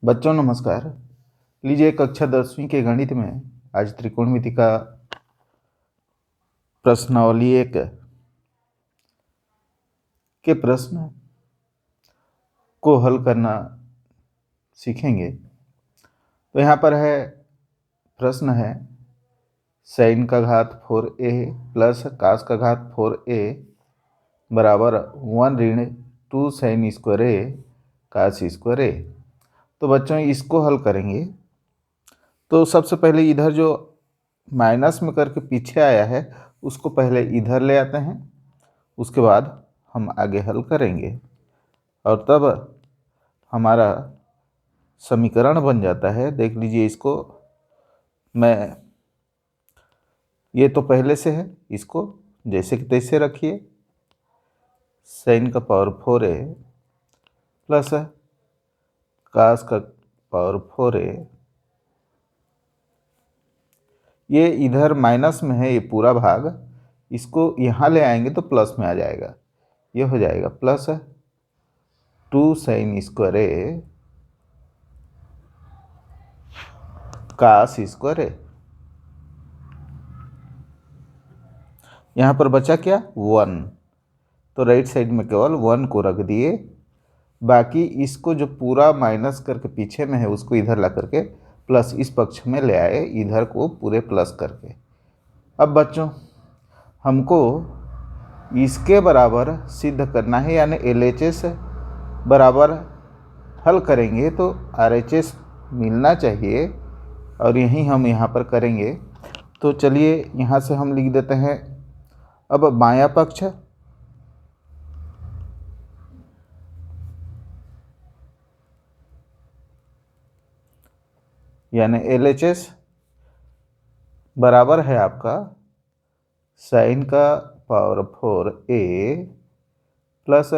बच्चों नमस्कार। लीजिए कक्षा 10वीं के गणित में आज त्रिकोणमिति का प्रश्नावली एक के प्रश्न को हल करना सीखेंगे। तो यहाँ पर है प्रश्न है sin का घात 4a प्लस cos का घात 4a बराबर 1 ऋण 2 sin square a cos square a। तो बच्चों इसको हल करेंगे तो सबसे पहले इधर जो माइनस में करके पीछे आया है उसको पहले इधर ले आते हैं, उसके बाद हम आगे हल करेंगे और तब हमारा समीकरण बन जाता है। देख लीजिए इसको, मैं ये तो पहले से है, इसको जैसे कि तैसे रखिए। sin का पावर 4a प्लस cos का पावर 4a, ये इधर माइनस में है ये पूरा भाग, इसको यहाँ ले आएंगे तो प्लस में आ जाएगा। ये हो जाएगा plus 2 sin square a cos square a। यहाँ पर बचा क्या 1, तो राइट साइड में केवल 1 को रख दिए, बाकी इसको जो पूरा माइनस करके पीछे में है उसको इधर ला करके प्लस इस पक्ष में ले आए, इधर को पूरे प्लस करके। अब बच्चों हमको इसके बराबर सिद्ध करना है, यानी LHS बराबर हल करेंगे तो RHS मिलना चाहिए और यही हम यहाँ पर करेंगे। तो चलिए यहाँ से हम लिख देते हैं अब बायां पक्ष यानी LHS बराबर है आपका sin का पावर 4a प्लस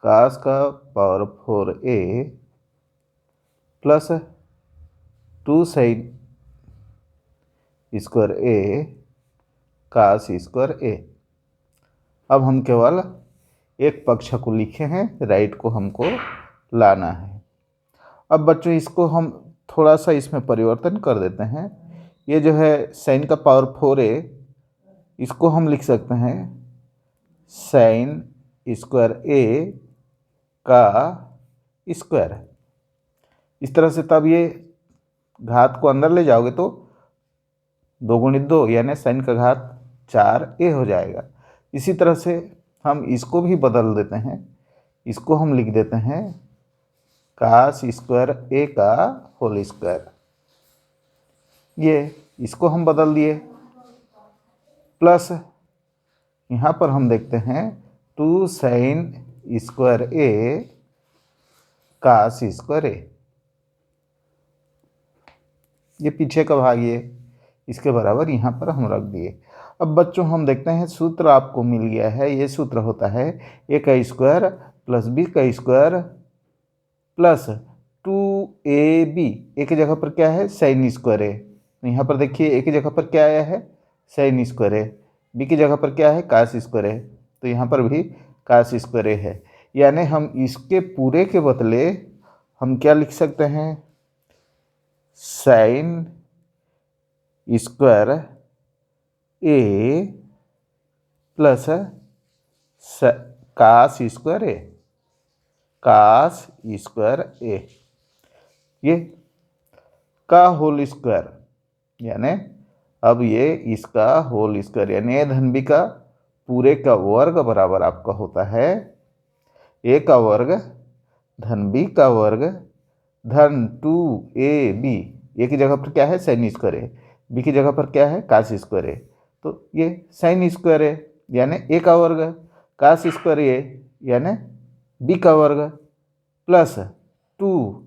cos का power 4a plus 2 sin square a cos square a। अब हम केवल एक पक्ष को लिखे हैं, राइट को हमको लाना है। अब बच्चों इसको हम थोड़ा सा इसमें परिवर्तन कर देते हैं। ये जो है sin का पावर 4a, इसको हम लिख सकते हैं sin स्क्वायर a का स्क्वायर। इस तरह से तब ये घात को अंदर ले जाओगे तो 2 × 2 यानी sin का घात 4a हो जाएगा। इसी तरह से हम इसको भी बदल देते हैं, इसको हम लिख देते हैं cos स्क्वायर a का होल स्क्वायर। ये इसको हम बदल दिए, प्लस यहाँ पर हम देखते हैं 2 sin square a cos square a। ये पीछे का भाग ये इसके बराबर यहाँ पर हम रख दिए। अब बच्चों हम देखते हैं सूत्र आपको मिल गया है। ये सूत्र होता है a का स्क्वायर प्लस b का स्क्वायर प्लस 2ab। a की जगह पर क्या है sin स्क्वायर a, तो यहाँ पर देखिए a की जगह पर क्या आया है sin स्क्वायर a, b की जगह पर क्या है cos स्क्वायर a, तो यहाँ पर भी cos स्क्वायर a है। यानी हम इसके पूरे के बदले हम क्या लिख सकते हैं sin square a plus cos square a, cos square a, ये का होल स्क्वायर, यानी अब ये इसका होल स्क्वायर यानी a धन b का पूरे का वर्ग बराबर आपका होता है a का वर्ग धन b का वर्ग धन 2ab। a की जगह पर क्या है sin स्क्वायर a, b की जगह पर क्या है cos स्क्वायर a, तो ये sin स्क्वायर a यानी a का वर्ग cos स्क्वायर a यानी b का वर्ग प्लस 2ab।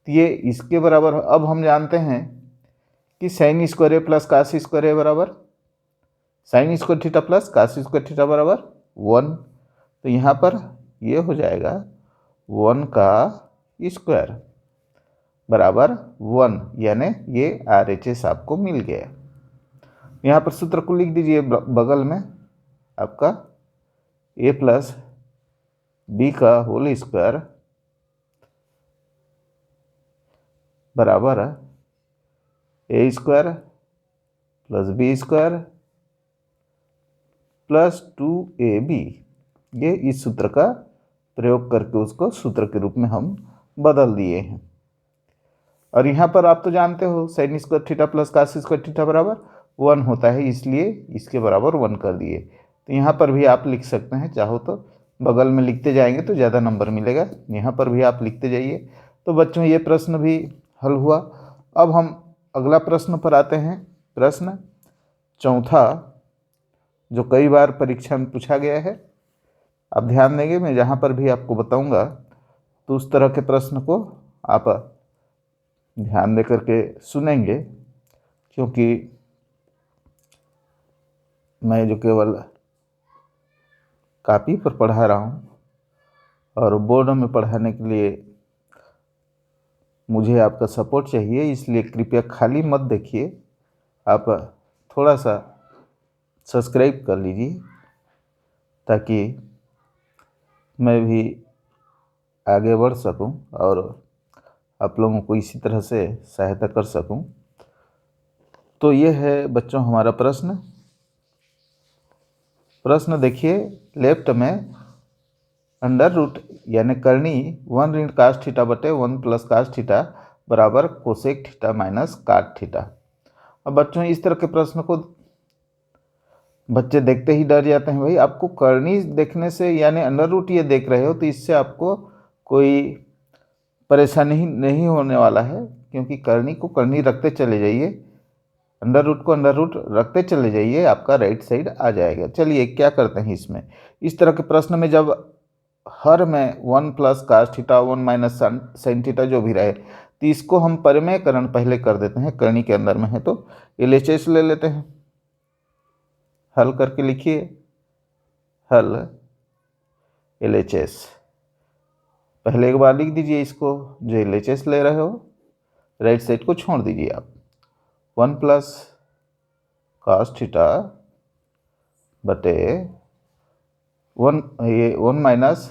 तो ये इसके बराबर। अब हम जानते हैं कि sin square a plus cos square a बराबर sin square theta plus cos square theta बराबर 1, तो यहाँ पर ये हो जाएगा 1 का स्क्वायर बराबर 1, यानी ये RHS आपको मिल गया। यहाँ पर सूत्र को लिख दीजिए बगल में आपका a प्लस बी का होल स्क्वायर बराबर A square plus B square plus 2ab। ये इस सूत्र का प्रयोग करके उसको सूत्र के रूप में हम बदल दिए हैं। और यहाँ पर आप तो जानते हो sine square theta plus cos square theta बराबर 1 होता है, इसलिए इसके बराबर 1 कर दिए। तो यहाँ पर भी आप लिख सकते हैं, चाहो तो बगल में लिखते जाएंगे तो ज़्यादा नंबर मिलेगा, यहाँ पर भी आप लिखते जाइए। तो बच्चों ये प्रश्न भी हल हुआ। अब हम अगला प्रश्न पर आते हैं। प्रश्न चौथा, जो कई बार परीक्षा में पूछा गया है। आप ध्यान देंगे, मैं जहाँ पर भी आपको बताऊंगा तो उस तरह के प्रश्न को आप ध्यान दे करके सुनेंगे, क्योंकि मैं जो केवल कॉपी पर पढ़ा रहा हूँ और बोर्ड में पढ़ाने के लिए मुझे आपका सपोर्ट चाहिए, इसलिए कृपया खाली मत देखिए। आप थोड़ा सा सब्सक्राइब कर लीजिए ताकि मैं भी आगे बढ़ सकूं और आप लोगों को इसी तरह से सहायता कर सकूं। तो ये है बच्चों हमारा प्रश्न। प्रश्न देखिए, लेफ्ट में अंडर रूट यानी करनी 1 ऋण कास थीटा बटे 1 प्लस कास थीटा बराबर कोसेक थीटा माइनस काट थीटा। अब बच्चों इस तरह के प्रश्न को बच्चे देखते ही डर जाते हैं। भाई आपको करनी देखने से यानी अंडर रूट ये देख रहे हो तो इससे आपको कोई परेशानी नहीं होने वाला है, क्योंकि करनी को करनी रखते चले जाइए, अंडर रूट को अंडर रूट रखते चले जाइए, आपका राइट साइड आ जाएगा। चलिए क्या करते हैं इसमें, इस तरह के प्रश्न में जब हर में 1 plus cos theta 1 minus sine theta जो भी रहे, तो इसको हम परिमेयकरण पहले कर देते हैं। करनी के अंदर में है तो LHS ले लेते हैं। हल करके लिखिए, हल LHS। पहले एक बार लिख दीजिए इसको, जो LHS ले रहे हो राइट साइड को छोड़ दीजिए आप। 1 प्लस कास थीटा बटे 1 माइनस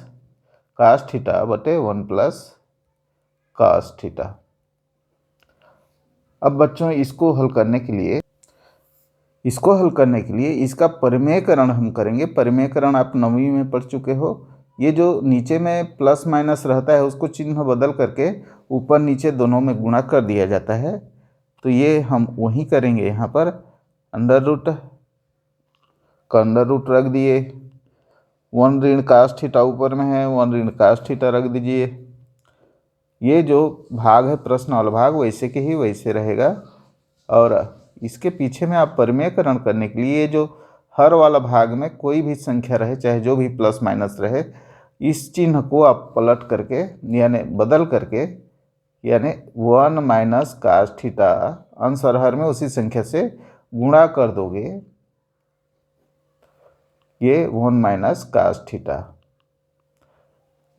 कास थीटा बटे 1 प्लस कास थीटा। अब बच्चों इसको हल करने के लिए इसका परिमेयकरण हम करेंगे। परिमेयकरण आप 9वीं में पढ़ चुके हो। ये जो नीचे में प्लस माइनस रहता है उसको चिन्ह बदल करके ऊपर नीचे दोनों में गुणा कर दिया जाता है। तो ये हम वही करेंगे। यहाँ पर अंडर रूट का अंडर रूट रख दिए, 1 ऋण कास थीटा ऊपर में है, 1 ऋण कास थीटा रख दीजिए। ये जो भाग है प्रश्न वाला भाग वैसे के ही वैसे रहेगा। और इसके पीछे में आप परिमेयकरण करने के लिए जो हर वाला भाग में कोई भी संख्या रहे, चाहे जो भी प्लस माइनस रहे, इस चिन्ह को आप पलट करके यानी बदल करके यानी 1 माइनस कास थीटा अंश और हर में उसी संख्या से गुणा कर दोगे, ये 1 माइनस कास थीटा।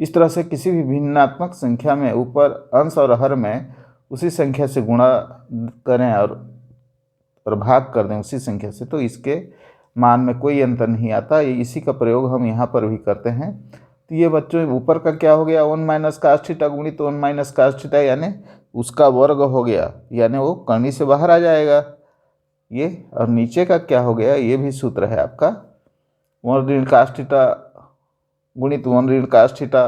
इस तरह से किसी भी भिन्नात्मक संख्या में ऊपर अंश और हर में उसी संख्या से गुणा करें और भाग कर दें उसी संख्या से, तो इसके मान में कोई अंतर नहीं आता। इसी का प्रयोग हम यहाँ पर भी करते हैं। तो ये बच्चों ऊपर का क्या हो गया, 1 माइनस कास थीटा गुणित 1 माइनस कास थीटा यानी उसका वर्ग हो गया, यानी वो करनी से बाहर आ जाएगा ये। और नीचे का क्या हो गया, ये भी सूत्र है आपका 1 ऋण कास थीटा गुणित 1 ऋण कास थीटा,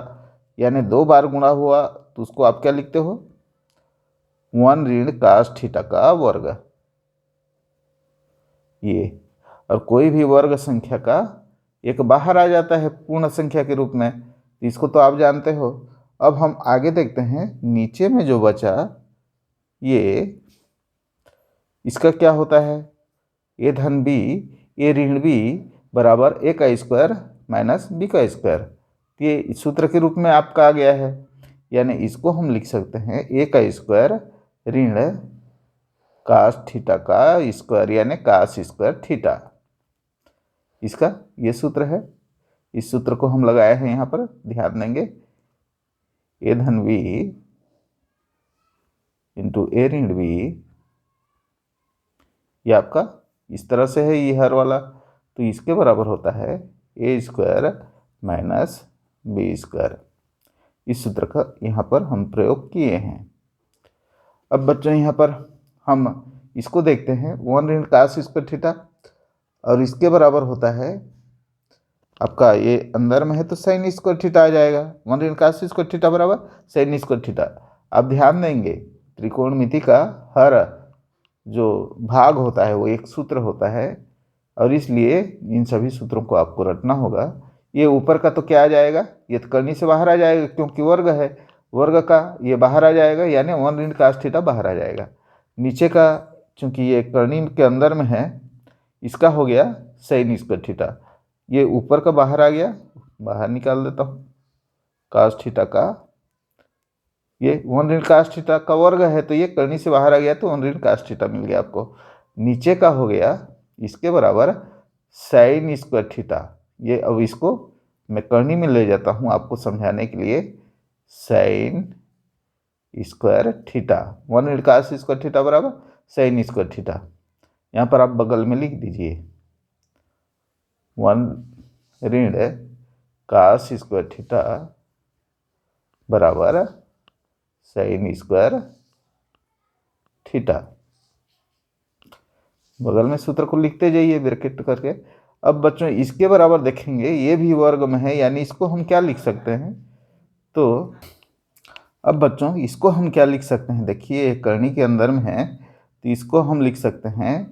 यानी 2 बार गुणा हुआ तो उसको आप क्या लिखते हो, 1 ऋण कास थीटा का वर्ग। ये और कोई भी वर्ग संख्या का एक बाहर आ जाता है पूर्ण संख्या के रूप में, इसको तो आप जानते हो। अब हम आगे देखते हैं, नीचे में जो बचा ये इसका क्या होता है, ए धन बी ए ऋण बी बराबर ए का स्क्वायर माइनस बी का स्क्वायर। ये सूत्र के रूप में आपका आ गया है, यानी इसको हम लिख सकते हैं ए का स्क्वायर ऋण कास थीटा का स्क्वायर यानी कास स्क्वायर थीटा। इसका ये सूत्र है। इस सूत्र को हम लगाए हैं यहाँ पर, ध्यान देंगे। ए धन बी इंटू ए ऋण बी, ये आपका इस तरह से है ये हर वाला, तो इसके बराबर होता है ए स्क्वायर माइनस बी स्क्वायर। इस सूत्र का यहाँ पर हम प्रयोग किए हैं। अब बच्चों यहाँ पर हम इसको देखते हैं, 1 ऋण काश स्क्वायर थीटा और इसके बराबर होता है आपका, ये अंदर में है तो साइन स्क्वायर थीटा आ जाएगा। 1 ऋण काश स्क्वायर थीटा बराबर साइन स्क्वायर थीटा। आप ध्यान देंगे त्रिकोणमिति का हर जो भाग होता है वो एक सूत्र होता है और इसलिए इन सभी सूत्रों को आपको रटना होगा। ये ऊपर का तो क्या आ जाएगा, ये तो करनी से बाहर आ जाएगा क्योंकि वर्ग है, वर्ग का ये बाहर आ जाएगा यानी 1 ऋण काश थीटा बाहर आ जाएगा। नीचे का चूंकि ये करनी के अंदर में है, इसका हो गया साइन स्क्वायर थीटा, ये ऊपर का बाहर आ गया, बाहर निकाल देता हूँ। काश थीटा का ये 1 ऋण काश थीटा का वर्ग है तो ये करनी से बाहर आ गया तो 1 ऋण काश थीटा मिल गया आपको। नीचे का हो गया इसके बराबर साइन स्क्वायर थीटा। ये अब इसको मैं करनी में ले जाता हूँ आपको समझाने के लिए। साइन स्क्वायर थीटा 1 ऋण काश स्क्वायर थीटा बराबर साइन स्क्वायर थीटा। यहाँ पर आप बगल में लिख दीजिए 1 ऋण काश स्क्वायर थीटा बराबर साइन स्क्वायर थीटा। बगल में सूत्र को लिखते जाइए ब्रैकेट करके। अब बच्चों इसके बराबर देखेंगे, ये भी वर्ग में है यानी इसको हम क्या लिख सकते हैं, तो अब बच्चों इसको हम क्या लिख सकते हैं, देखिए करनी के अंदर में है तो इसको हम लिख सकते हैं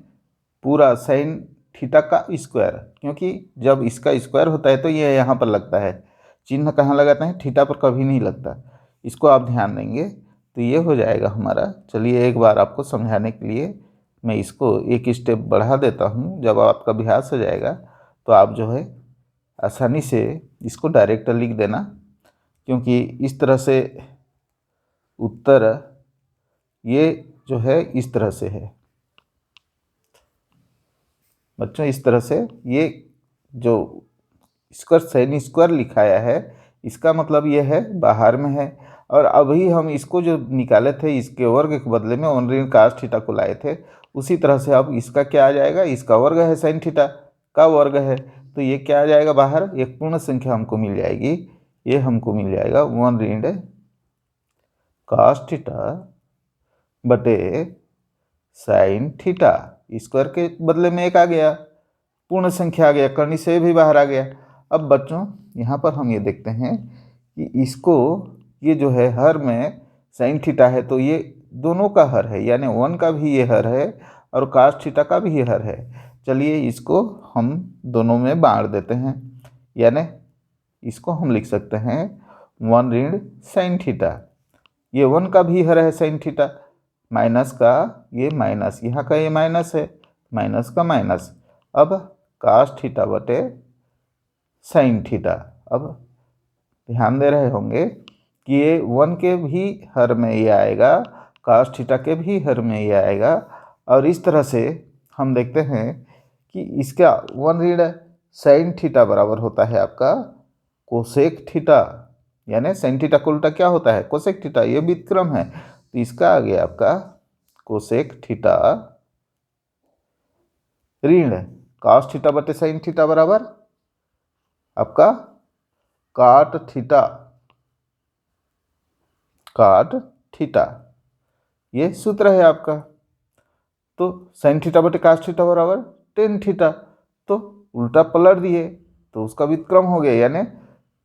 पूरा साइन थीटा का स्क्वायर, क्योंकि जब इसका स्क्वायर होता है तो ये यहाँ पर लगता है, चिन्ह कहाँ लगाते हैं, थीटा पर कभी नहीं लगता। इसको आप ध्यान देंगे तो ये हो जाएगा हमारा। चलिए एक बार आपको समझाने के लिए मैं इसको एक स्टेप बढ़ा देता हूँ। जब आपका अभ्यास हो जाएगा तो आप जो है आसानी से इसको डायरेक्ट लिख देना, क्योंकि इस तरह से उत्तर ये जो है इस तरह से है बच्चों, इस तरह से ये जो स्क्वायर साइन स्क्वायर लिखाया है इसका मतलब ये है बाहर में है। और अभी हम इसको जो निकाले थे इसके वर्ग के बदले में 1 ऋण काश थीटा को लाए थे, उसी तरह से अब इसका क्या आ जाएगा, इसका वर्ग है साइन थीटा का वर्ग है तो ये क्या आ जाएगा बाहर, एक पूर्ण संख्या हमको मिल जाएगी। ये हमको मिल जाएगा 1 ऋण काश थीटा बटे साइन थीटा। स्क्वायर के बदले में एक आ गया, पूर्ण संख्या आ गया, करनी से भी बाहर आ गया। अब बच्चों यहाँ पर हम ये देखते हैं कि इसको ये जो है हर में साइन थीटा है तो ये दोनों का हर है, यानी 1 का भी ये हर है और काश थीटा का भी ये हर है। चलिए इसको हम दोनों में बांट देते हैं, यानी इसको हम लिख सकते हैं 1 ऋण साइन थीटा। ये 1 का भी हर है साइन थीटा, माइनस का ये माइनस, यहाँ का ये माइनस है, माइनस का माइनस। अब काश थीटा बटे साइन थीटा। अब ध्यान दे रहे होंगे कि ये 1 के भी हर में ये आएगा, काश थीटा के भी हर में ये आएगा। और इस तरह से हम देखते हैं कि इसका 1 ऋण साइन थीटा बराबर होता है आपका कोसेक थीटा, यानी साइन थीटा को उल्टा क्या होता है, कोसेक थीटा। ये व्युत्क्रम है तो इसका आ गया आपका कोसेक थीटा ऋण काश थीटा बटे साइन थीटा बराबर आपका काट थीटा, काट थीटा। ये सूत्र है आपका। तो साइन थीटा बटे काश थीटा बराबर टेन थीटा, तो उल्टा पलट दिए तो उसका व्युत्क्रम हो गया, यानी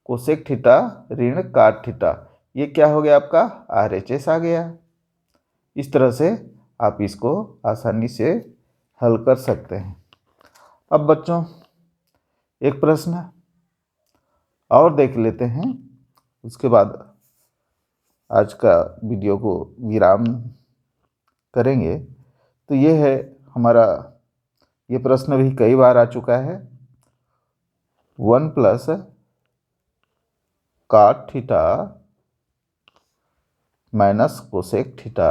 कोसेक थीटा ऋण काट थीटा। ये क्या हो गया आपका RHS आ गया। इस तरह से आप इसको आसानी से हल कर सकते हैं। अब बच्चों एक प्रश्न और देख लेते हैं, उसके बाद आज का वीडियो को विराम करेंगे। तो ये है हमारा, ये प्रश्न भी कई बार आ चुका है। 1 plus cot theta minus cosec theta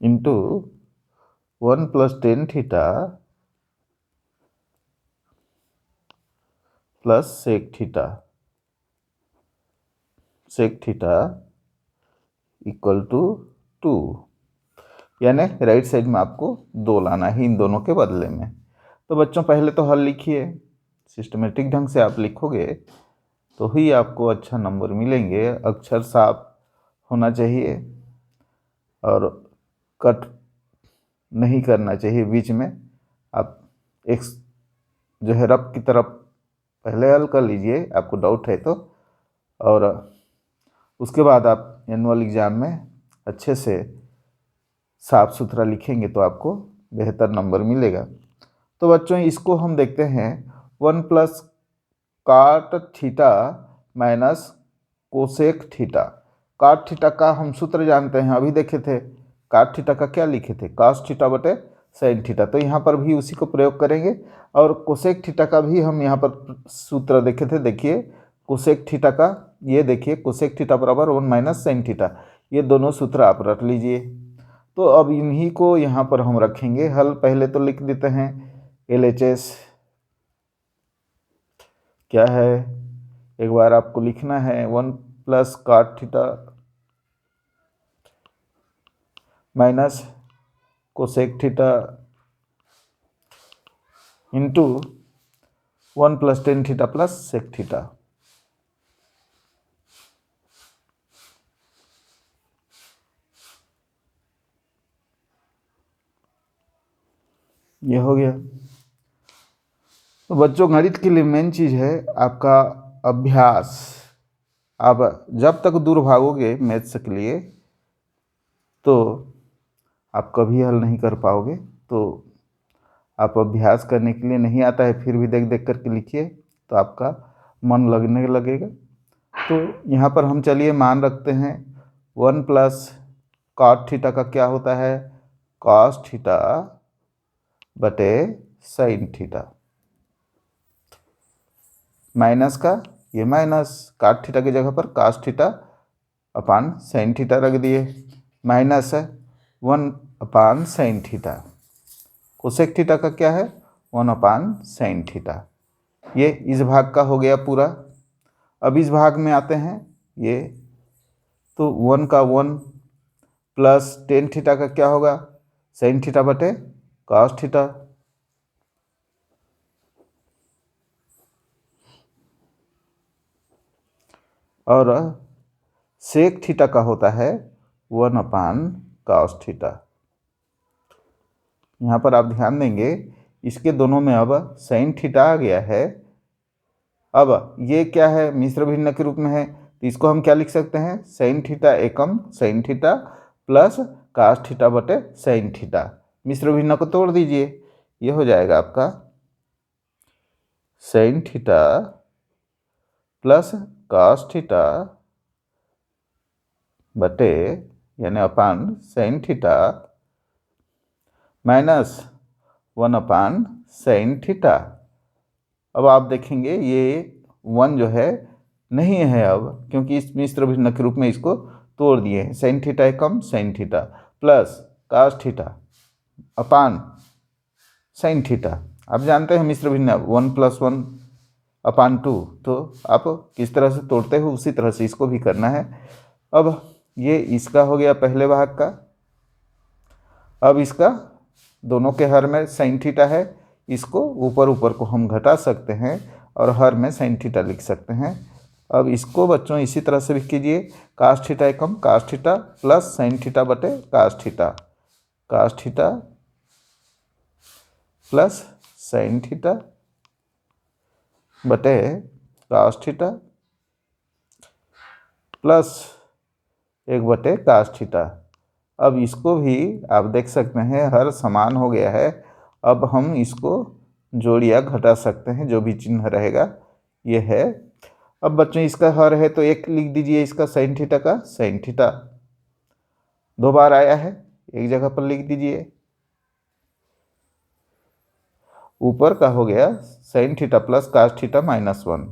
into 1 plus tan theta plus sec theta, sec theta equal to 2, यानी राइट साइड में आपको 2 लाना है इन दोनों के बदले में। तो बच्चों पहले तो हल लिखिए, सिस्टमेटिक ढंग से आप लिखोगे तो ही आपको अच्छा नंबर मिलेंगे। अक्षर साफ होना चाहिए और कट नहीं करना चाहिए बीच में। आप एक जो है रफ की तरफ पहले हल कर लीजिए, आपको डाउट है तो, और उसके बाद आप एनुअल एग्ज़ाम में अच्छे से साफ सुथरा लिखेंगे तो आपको बेहतर नंबर मिलेगा। तो बच्चों इसको हम देखते हैं 1 plus cot theta minus cosec theta. काट थीटा का हम सूत्र जानते हैं, अभी देखे थे। काट थीटा का क्या लिखे थे, कास थीटा बटे साइन थीटा। तो यहाँ पर भी उसी को प्रयोग करेंगे। और कोसेक थीटा का भी हम यहाँ पर सूत्र देखे थे। देखिए कोसेक थीटा का, ये देखिए कोसेक थीटा बराबर 1 माइनस साइन थीटा। ये दोनों सूत्र आप रख लीजिए। तो अब इन्हीं को यहाँ पर हम रखेंगे हल। पहले तो लिख देते हैं LHS क्या है, एक बार आपको लिखना है 1 plus cot theta minus cosec theta into 1 plus tan theta plus sec theta. ये हो गया। तो बच्चों गणित के लिए मेन चीज़ है आपका अभ्यास। आप जब तक दूर भागोगे मैथ्स के लिए तो आप कभी हल नहीं कर पाओगे। तो आप अभ्यास करने के लिए नहीं आता है फिर भी देख देख करके लिखिए तो आपका मन लगने लगेगा। तो यहाँ पर हम चलिए मान रखते हैं 1 प्लस कॉट थीटा का क्या होता है, कॉस थीटा बटे साइन थीटा, माइनस का ये माइनस कॉट थीटा की जगह पर cos theta upon sine theta रख दिए, माइनस 1 अपान साइन थीटा। कोसेक थीटा का क्या है 1 अपान साइन थीटा। ये इस भाग का हो गया पूरा। अब इस भाग में आते हैं ये, तो 1 का 1 प्लस टेन थीटा का क्या होगा साइन थीटा बटे कॉस थीटा, और सेक थीटा का होता है 1 अपान कॉस थीटा। यहाँ पर आप ध्यान देंगे इसके दोनों में अब साइन थीटा आ गया है। अब ये क्या है मिश्र भिन्न के रूप में है, तो इसको हम क्या लिख सकते हैं साइन थीटा एकम sign theta plus cos theta बटे साइन थीटा। मिश्र भिन्न को तोड़ दीजिए, ये हो जाएगा आपका sine theta plus cos theta बटे यानी अपान साइन थीटा माइनस 1 अपान साइन थीटा। अब आप देखेंगे ये 1 जो है नहीं है अब, क्योंकि इस मिश्र भिन्न के रूप में इसको तोड़ दिए हैं। साइन थीटा एकम sign theta plus cos theta upon sine theta. आप जानते हैं मिश्र भिन्न 1 प्लस 1 अपान 2, तो आप किस तरह से तोड़ते हो उसी तरह से इसको भी करना है। अब ये इसका हो गया पहले भाग का। अब इसका दोनों के हर में साइन थीटा है, इसको ऊपर ऊपर को हम घटा सकते हैं और हर में साइन थीटा लिख सकते हैं। अब इसको बच्चों इसी तरह से भी कीजिए, कास थीटा एकम cos theta plus sine theta बटे cos theta, cos theta plus sine theta बटे कास थीटा प्लस 1 बटे कास थीटा। अब इसको भी आप देख सकते हैं हर समान हो गया है। अब हम इसको जोड़ या घटा सकते हैं, जो भी चिन्ह रहेगा ये है। अब बच्चों इसका हर है तो 1 लिख दीजिए, इसका साइन थीटा का साइन थीटा 2 बार आया है, एक जगह पर लिख दीजिए। ऊपर का हो गया sine theta plus cos theta minus 1।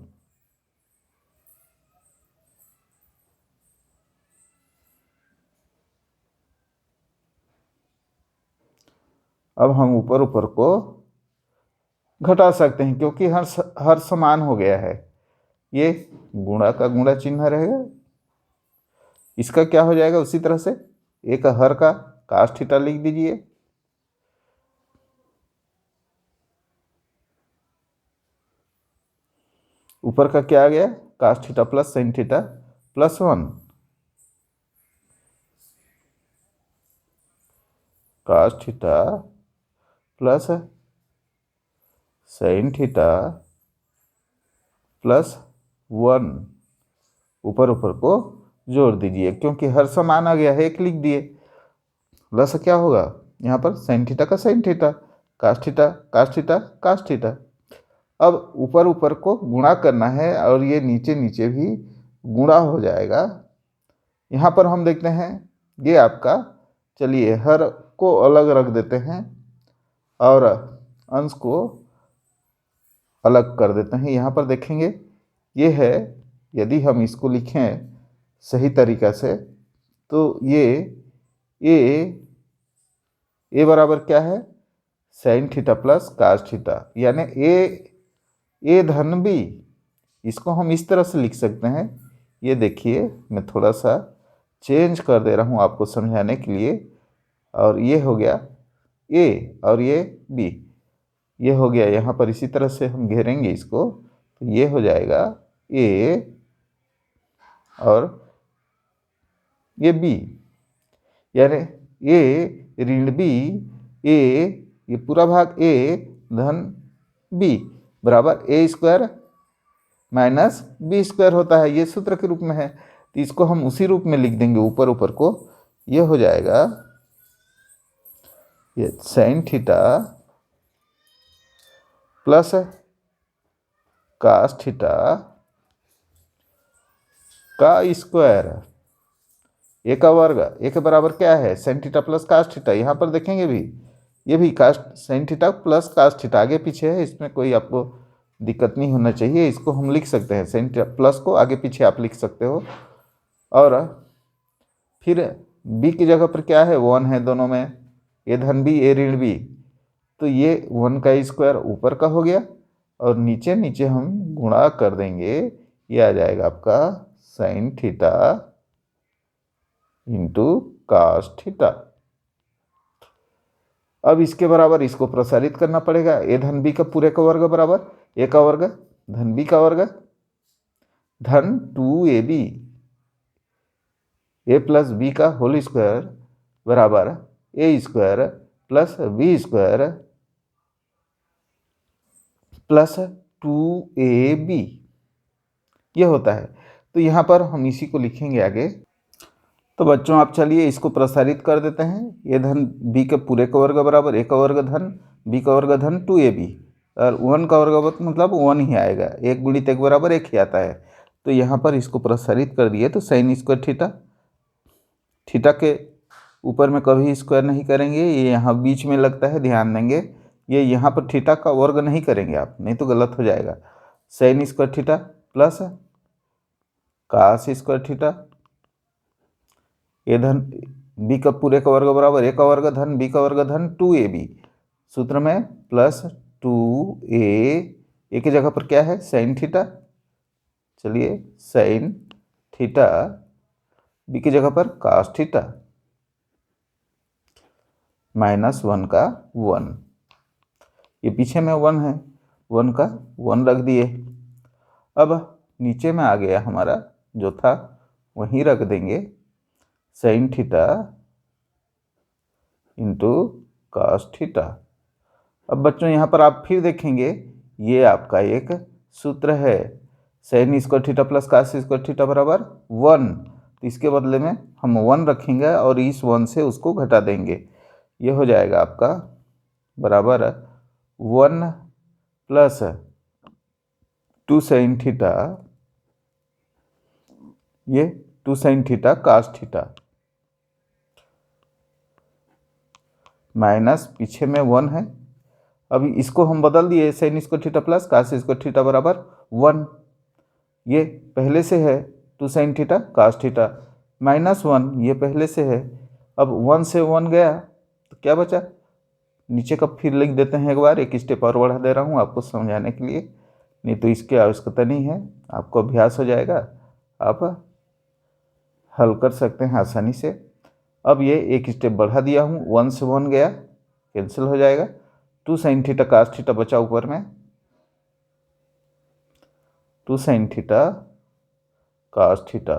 अब हम ऊपर ऊपर को घटा सकते हैं क्योंकि हर समान हो गया है। ये गुणा का गुणा चिन्ह रहेगा, इसका क्या हो जाएगा उसी तरह से एक हर का कास थीटा लिख दीजिए ऊपर का क्या आ गया, cos theta plus sine theta plus 1, cos theta plus sine theta plus 1, ऊपर ऊपर को जोड़ दीजिए, क्योंकि हर समान आ गया है, एक लिख दिए। प्लस क्या होगा यहाँ पर, साइन थीटा का sine theta, cos theta cos theta cos theta. अब ऊपर ऊपर को गुणा करना है और ये नीचे नीचे भी गुणा हो जाएगा। यहाँ पर हम देखते हैं ये आपका, चलिए हर को अलग रख देते हैं और अंश को अलग कर देते हैं। यहाँ पर देखेंगे ये है, यदि हम इसको लिखें सही तरीका से तो ये ए बराबर क्या है, sine theta plus cos theta, यानी ए धन बी। इसको हम इस तरह से लिख सकते हैं, ये देखिए मैं थोड़ा सा चेंज कर दे रहा हूँ आपको समझाने के लिए। और ये हो गया ए और ये बी, ये हो गया। यहाँ पर इसी तरह से हम घेरेंगे इसको, तो ये हो जाएगा ए और ये बी, यानी ए ऋण बी, ये पूरा भाग ए धन बी बराबर A square minus B square होता है, ये सूत्र के रूप में है। तो इसको हम उसी रूप में लिख देंगे ऊपर ऊपर को। ये हो जाएगा ये sine theta plus cos theta का स्क्वायर, ए का वर्ग, ए के बराबर क्या है, sine theta plus cos theta. यहाँ पर देखेंगे भी ये भी cos sine theta plus cos theta आगे पीछे है, इसमें कोई आपको दिक्कत नहीं होना चाहिए। इसको हम लिख सकते हैं, साइन थीटा प्लस को आगे पीछे आप लिख सकते हो। और फिर बी की जगह पर क्या है, 1 है दोनों में, ए धन बी ए ऋण बी, तो ये 1 का स्क्वायर ऊपर का हो गया और नीचे नीचे हम गुणा कर देंगे, ये आ जाएगा आपका sine theta into cos theta. अब इसके बराबर इसको प्रसारित करना पड़ेगा, ए धन बी का पूरे का वर्ग बराबर ए का वर्ग धन बी का वर्ग धन 2ab, ए प्लस बी का होल स्क्वायर बराबर A square plus B square plus 2ab, ये होता है। तो यहाँ पर हम इसी को लिखेंगे आगे। तो बच्चों आप चलिए इसको प्रसारित कर देते हैं, ए धन बी के पूरे का वर्ग बराबर ए का वर्ग धन बी का वर्ग धन 2ab, और 1 का वर्ग मतलब 1 ही आएगा, 1 गुणित 1 बराबर 1 ही आता है। तो यहाँ पर इसको प्रसारित कर दिए तो साइन स्क्वायर थीटा, थीटा के ऊपर में कभी स्क्वायर नहीं करेंगे, ये यहाँ बीच में लगता है, ध्यान देंगे। ये यहाँ पर थीटा का वर्ग नहीं करेंगे आप, नहीं तो गलत हो जाएगा। Sine square theta plus cos square theta, A धन बी का पूरे का वर्ग बराबर ए का वर्ग धन बी का वर्ग धन 2ab, सूत्र में प्लस 2a, ए की जगह पर क्या है साइन थीटा, चलिए साइन थीटा, बी की जगह पर कास थीटा, माइनस 1 का 1, ये पीछे में 1 है, 1 का 1 रख दिए। अब नीचे में आ गया हमारा जो था वहीं रख देंगे, sine theta into cos theta. अब बच्चों यहाँ पर आप फिर देखेंगे ये आपका एक सूत्र है, sine square theta plus cos square theta बराबर 1, तो इसके बदले में हम 1 रखेंगे और इस 1 से उसको घटा देंगे। ये हो जाएगा आपका बराबर 1 प्लस 2 साइन थीटा, ये 2 sine theta cos theta, minus पीछे में 1 है। अभी इसको हम बदल दिए, sine square theta plus cos square theta बराबर 1, ये पहले से है 2 sine theta cos theta minus 1, ये पहले से है। अब 1 से 1 गया तो क्या बचा, नीचे का फिर लिख देते हैं, एक बार एक स्टेप और बढ़ा दे रहा हूँ आपको समझाने के लिए, नहीं तो इसकी आवश्यकता नहीं है, आपको अभ्यास हो जाएगा, आप हल कर सकते हैं आसानी से। अब ये एक स्टेप बढ़ा दिया हूँ, 1 से 1 गया कैंसिल हो जाएगा, 2 साइन थीटा कास थीटा बचा ऊपर में, 2 sin थीटा cos थीटा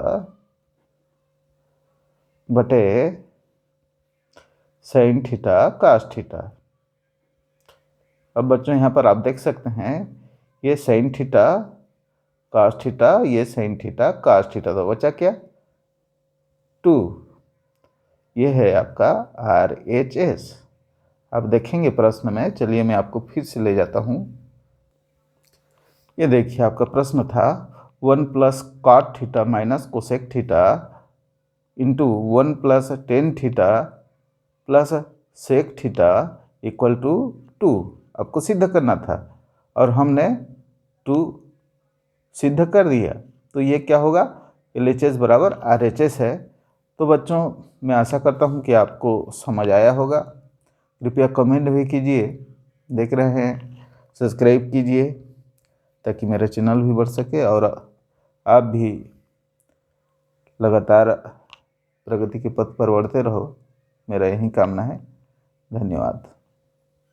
बटे sin थीटा cos थीटा। अब बच्चों यहाँ पर आप देख सकते हैं ये sin थीटा cos थीटा, ये sin थीटा cos थीटा, तो बचा क्या 2। ये है आपका RHS। अब देखेंगे प्रश्न में, चलिए मैं आपको फिर से ले जाता हूँ। ये देखिए आपका प्रश्न था 1 plus cot theta minus cosec theta into 1 plus tan theta plus sec theta equal to 2। आपको सिद्ध करना था और हमने 2 सिद्ध कर दिया। तो ये क्या होगा, LHS बराबर RHS है। तो बच्चों मैं आशा करता हूँ कि आपको समझ आया होगा। कृपया कमेंट भी कीजिए, देख रहे हैं सब्सक्राइब कीजिए ताकि मेरा चैनल भी बढ़ सके और आप भी लगातार प्रगति के पथ पर बढ़ते रहो, मेरा यही कामना है। धन्यवाद।